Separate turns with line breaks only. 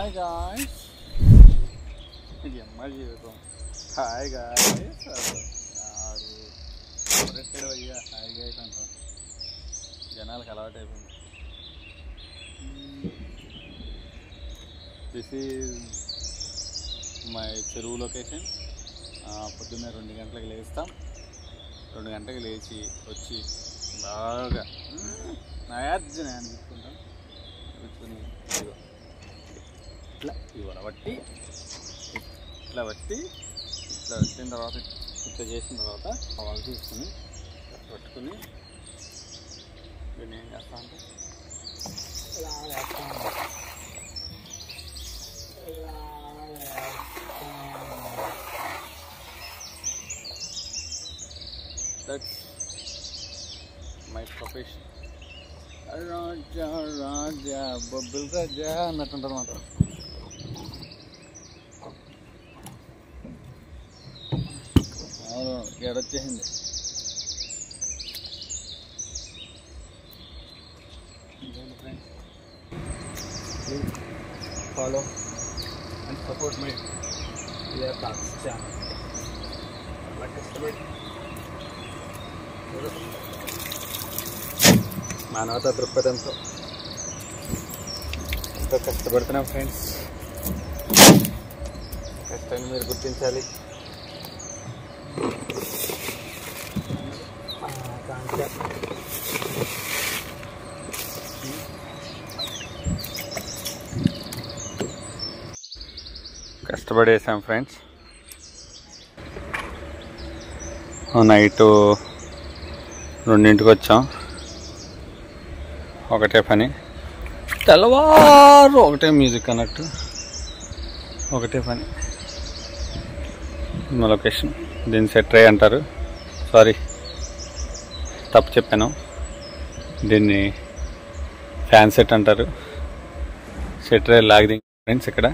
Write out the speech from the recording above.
Hi guys, ఇది అమ్మ జీవితం. హాయ్ గాయ్స్ ఎవరెక్కడ అయ్యా హాయ్ గాయ్స్ అంటాం. జనాలకు అలవాటు అయిపోయింది. దిస్ ఈజ్ మై చెరువు లొకేషన్. పొద్దున్నే 2 గంటలకు లేస్తాం. 2 గంటలకు లేచి వచ్చి బాగా నాయార్జున అనిపించుకుంటాం. కూర్చుని ఇట్లా బట్టి ఇట్లా పెట్టిన తర్వాత ఇట్లా చేసిన తర్వాత వాళ్ళు తీసుకుని పట్టుకుని దీన్ని ఏం చేస్తా అంటే ఇలా వేస్తాను. That's my profession. రాజా రాజా బొబ్బిల్ రాజా అన్నట్టుంటుంది మాట. అవును, గేడొచ్చేసింది. Please follow and support my clear thoughts channel. అలా కష్టపడి మానవతా దృక్పథంతో ఎంతో కష్టపడుతున్నాం ఫ్రెండ్స్. కష్టాన్ని మీరు గుర్తించాలి. కష్టపడేసాం ఫ్రెండ్స్. నైట్ 2ంటికి వచ్చాం. ఒకటే పని, తెల్లవారు ఒకటే మ్యూజిక్ అన్నట్టు ఒకటే పని. మా లొకేషన్ దీన్ని సెట్ రే అంటారు. సారీ, తప్పు చెప్పాను. దీన్ని ఫ్యాన్ సెట్ అంటారు. సెట్ రే లాగ్దింగ్ ఫ్రెండ్స్ ఇక్కడ.